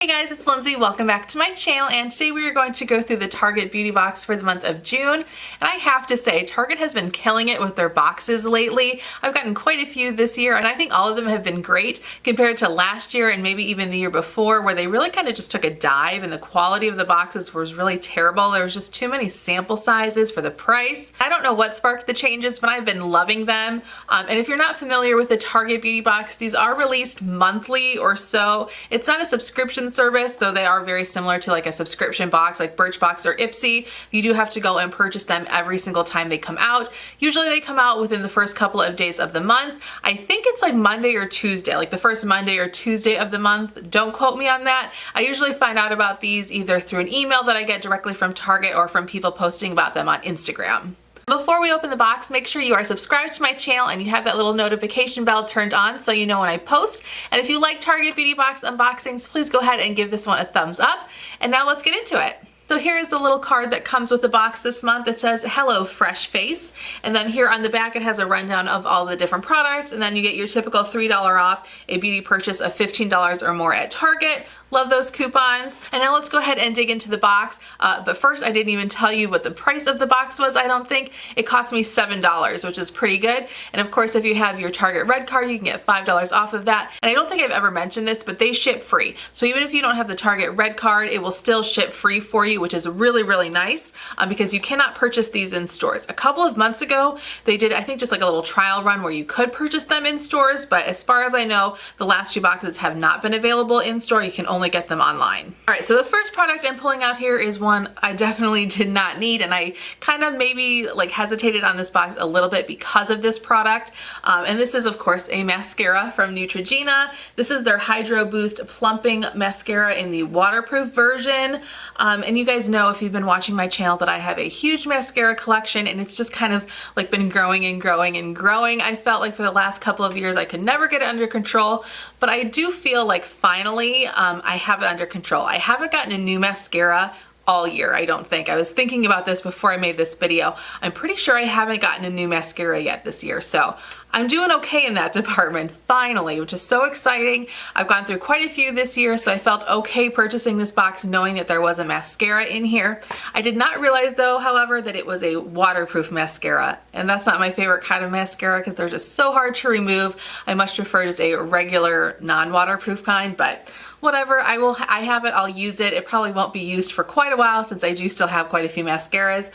Hey guys, it's Lindsay. Welcome back to my channel, and today we are going to go through the Target beauty box for the month of June. And I have to say, Target has been killing it with their boxes lately. I've gotten quite a few this year, and I think all of them have been great compared to last year and maybe even the year before, where they really kind of just took a dive and the quality of the boxes was really terrible. There was just too many sample sizes for the price. I don't know what sparked the changes, but I've been loving them. And if you're not familiar with the Target beauty box, these are released monthly or so. It's not a subscription service, though they are very similar to like a subscription box like Birchbox or Ipsy. You do have to go and purchase them every single time they come out. Usually they come out within the first couple of days of the month. I think it's like Monday or Tuesday, like the first Monday or Tuesday of the month. Don't quote me on that. I usually find out about these either through an email that I get directly from Target or from people posting about them on Instagram. Before we open the box, make sure you are subscribed to my channel and you have that little notification bell turned on so you know when I post. And if you like Target beauty box unboxings, please go ahead and give this one a thumbs up. And now let's get into it. So here is the little card that comes with the box this month. It says, "Hello, fresh face." And then here on the back, it has a rundown of all the different products. And then you get your typical $3 off a beauty purchase of $15 or more at Target. Love those coupons. And now let's go ahead and dig into the box. But first, I didn't even tell you what the price of the box was, I don't think. It cost me $7, which is pretty good. And of course, if you have your Target Red card, you can get $5 off of that. And I don't think I've ever mentioned this, but they ship free. So even if you don't have the Target Red card, it will still ship free for you, which is really, really nice because you cannot purchase these in stores. A couple of months ago, they did, I think, just like a little trial run where you could purchase them in stores. But as far as I know, the last two boxes have not been available in store. You can only get them online. All right, so the first product I'm pulling out here is one I definitely did not need, and I kind of maybe like hesitated on this box a little bit because of this product. And this is of course a mascara from Neutrogena. This is their Hydro Boost Plumping Mascara in the waterproof version. And you guys know, if you've been watching my channel, that I have a huge mascara collection, and it's just kind of like been growing and growing and growing. I felt like for the last couple of years I could never get it under control, but I do feel like finally I have it under control. I haven't gotten a new mascara all year, I don't think. I was thinking about this before I made this video. I'm pretty sure I haven't gotten a new mascara yet this year, so I'm doing okay in that department, finally, which is so exciting. I've gone through quite a few this year, so I felt okay purchasing this box knowing that there was a mascara in here. I did not realize though, however, that it was a waterproof mascara, and that's not my favorite kind of mascara because they're just so hard to remove. I much prefer just a regular non-waterproof kind, but whatever, I have it, I'll use it. It probably won't be used for quite a while since I do still have quite a few mascaras.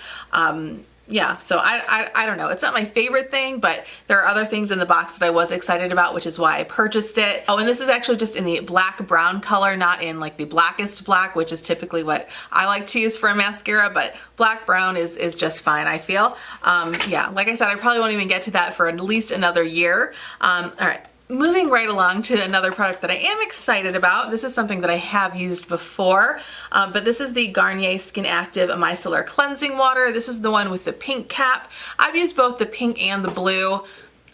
Yeah, so I don't know. It's not my favorite thing, but there are other things in the box that I was excited about, which is why I purchased it. Oh, and this is actually just in the black brown color, not in like the blackest black, which is typically what I like to use for a mascara, but black brown is just fine, I feel. Yeah, like I said, I probably won't even get to that for at least another year. All right. Moving right along to another product that I am excited about. This is something that I have used before, but this is the Garnier Skin Active Micellar Cleansing Water. This is the one with the pink cap. I've used both the pink and the blue.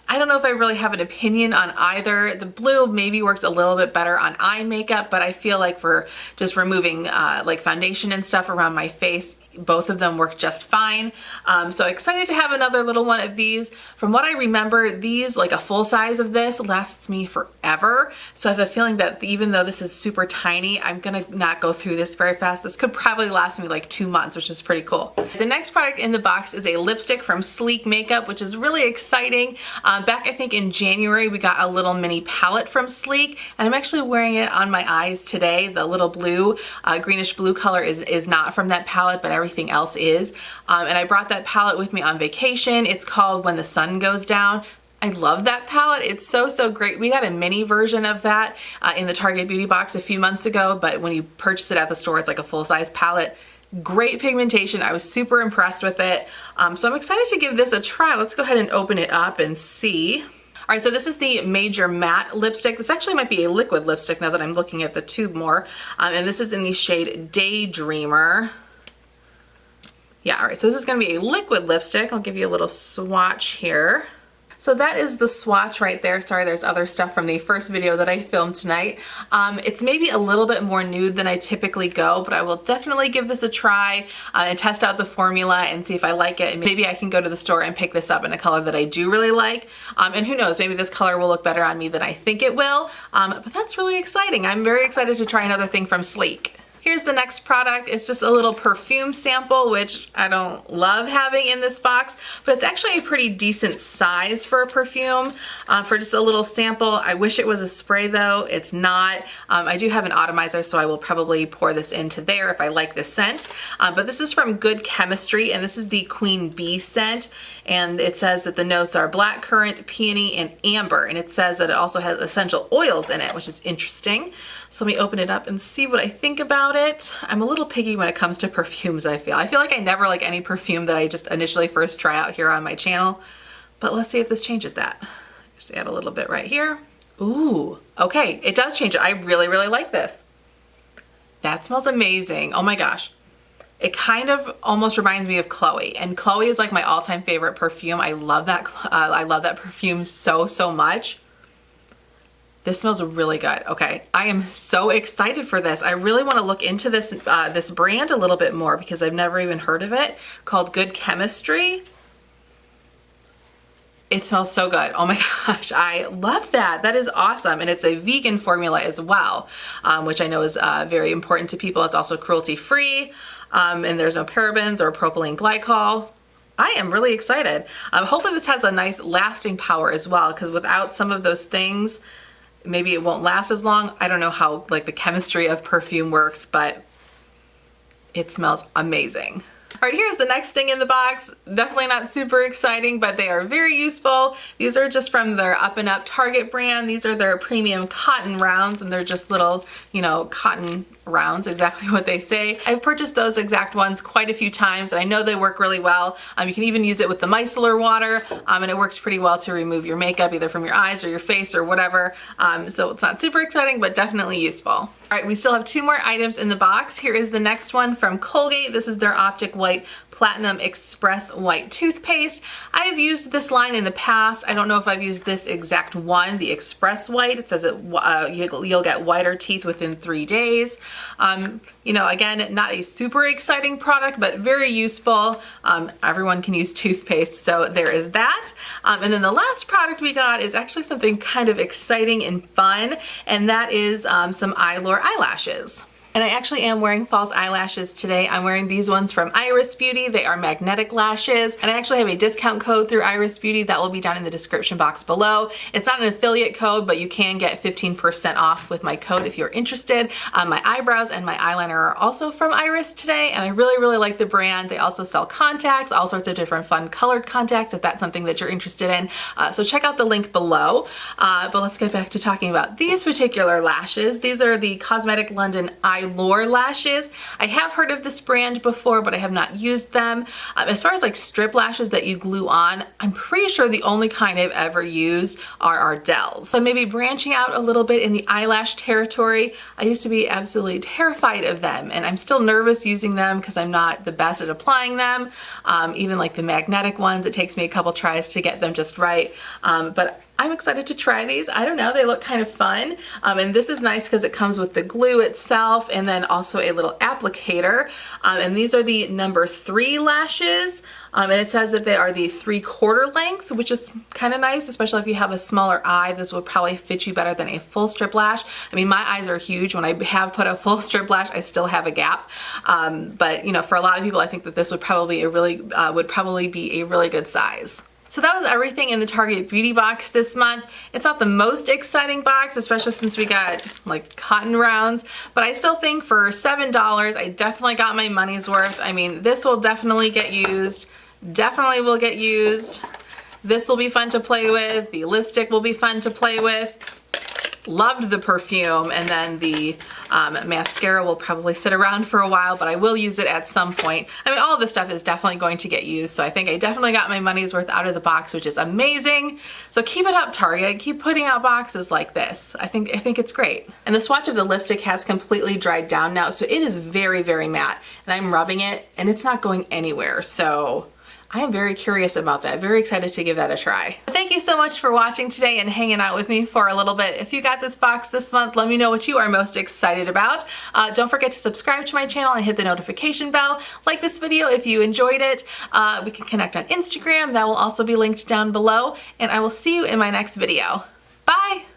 I don't know if I really have an opinion on either. The blue maybe works a little bit better on eye makeup, but I feel like for just removing like foundation and stuff around my face, both of them work just fine. So excited to have another little one of these. From what I remember, these, like a full size of this, lasts me forever. So I have a feeling that even though this is super tiny, I'm gonna not go through this very fast. This could probably last me like 2 months, which is pretty cool. The next product in the box is a lipstick from Sleek Makeup, which is really exciting. Back I think in January, we got a little mini palette from Sleek, and I'm actually wearing it on my eyes today. The little blue, greenish blue color is not from that palette, but everything else is. And I brought that palette with me on vacation. It's called When the Sun Goes Down. I love that palette. It's so great. We got a mini version of that in the Target beauty box a few months ago, but when you purchase it at the store, it's like a full-size palette. Great pigmentation. I was super impressed with it. So I'm excited to give this a try. Let's go ahead and open it up and see. All right, so this is the Major Matte Lipstick. This actually might be a liquid lipstick now that I'm looking at the tube more. And this is in the shade Daydreamer. Yeah, all right, so this is gonna be a liquid lipstick. I'll give you a little swatch here. So that is the swatch right there. Sorry, there's other stuff from the first video that I filmed tonight. It's maybe a little bit more nude than I typically go, but I will definitely give this a try and test out the formula and see if I like it. And maybe I can go to the store and pick this up in a color that I do really like. And who knows, maybe this color will look better on me than I think it will. But that's really exciting. I'm very excited to try another thing from Sleek. Here's the next product. It's just a little perfume sample, which I don't love having in this box, but it's actually a pretty decent size for a perfume, for just a little sample. I wish it was a spray though. It's not. I do have an atomizer, so I will probably pour this into there if I like the scent. But this is from Good Chemistry, and this is the Queen Bee scent. And it says that the notes are blackcurrant, peony, and amber. And it says that it also has essential oils in it, which is interesting. So let me open it up and see what I think about it. I'm a little picky when it comes to perfumes, I feel. I feel like I never like any perfume that I just initially first try out here on my channel. But let's see if this changes that. Just add a little bit right here. Ooh, okay, it does change it. I really, really like this. That smells amazing. Oh my gosh. It kind of almost reminds me of Chloe, and Chloe is like my all-time favorite perfume. I love that perfume so, so much. This smells really good. Okay, I am so excited for this. I really want to look into this this brand a little bit more because I've never even heard of it, called Good Chemistry. It smells so good. Oh my gosh, I love that. That is awesome. And it's a vegan formula as well, which I know is very important to people. It's also cruelty-free, and there's no parabens or propylene glycol. I am really excited. Hopefully this has a nice lasting power as well, because without some of those things, maybe it won't last as long. I don't know how like the chemistry of perfume works, but it smells amazing. All right, here's the next thing in the box. Definitely not super exciting, but they are very useful. These are just from their Up and Up Target brand. These are their premium cotton rounds, and they're just little, you know, cotton rounds, exactly what they say. I've purchased those exact ones quite a few times, and I know they work really well. You can even use it with the micellar water, and it works pretty well to remove your makeup either from your eyes or your face or whatever. So it's not super exciting, but definitely useful. All right, we still have 2 more items in the box. Here is the next one from Colgate. This is their Optic White Platinum Express White Toothpaste. I have used this line in the past. I don't know if I've used this exact one, the Express White. It says you'll get whiter teeth within 3 days. You know, again, not a super exciting product, but very useful. Everyone can use toothpaste, so there is that. And then the last product we got is actually something kind of exciting and fun, and that is some eyelashes. And I actually am wearing false eyelashes today. I'm wearing these ones from Iris Beauty. They are magnetic lashes, and I actually have a discount code through Iris Beauty that will be down in the description box below. It's not an affiliate code, but you can get 15% off with my code if you're interested. My eyebrows and my eyeliner are also from Iris today, and I really, really like the brand. They also sell contacts, all sorts of different fun colored contacts if that's something that you're interested in. So check out the link below. But let's get back to talking about these particular lashes. These are the Cosmetic London Allure lashes. I have heard of this brand before, but I have not used them. As far as like strip lashes that you glue on, I'm pretty sure the only kind I've ever used are Ardell's. So maybe branching out a little bit in the eyelash territory. I used to be absolutely terrified of them, and I'm still nervous using them because I'm not the best at applying them. Even like the magnetic ones, it takes me a couple tries to get them just right. But I'm excited to try these. I don't know, they look kind of fun. And this is nice because it comes with the glue itself and then also a little applicator. And these are the number 3 lashes. And it says that they are the 3/4 length, which is kind of nice, especially if you have a smaller eye. This will probably fit you better than a full strip lash. I mean, my eyes are huge. When I have put a full strip lash, I still have a gap. But you know, for a lot of people, I think that this would probably be a really good size. So that was everything in the Target Beauty box this month. It's not the most exciting box, especially since we got like cotton rounds, but I still think for $7, I definitely got my money's worth. I mean, this will definitely get used, definitely will get used. This will be fun to play with. The lipstick will be fun to play with. Loved the perfume, and then the mascara will probably sit around for a while, but I will use it at some point. I mean, all of this stuff is definitely going to get used, so I think I definitely got my money's worth out of the box, which is amazing. So keep it up, Target. Keep putting out boxes like this. I think it's great. And the swatch of the lipstick has completely dried down now, so it is very, very matte. And I'm rubbing it, and it's not going anywhere, so I am very curious about that. Very excited to give that a try. Thank you so much for watching today and hanging out with me for a little bit. If you got this box this month, let me know what you are most excited about. Don't forget to subscribe to my channel and hit the notification bell. Like this video if you enjoyed it. We can connect on Instagram. That will also be linked down below. And I will see you in my next video. Bye!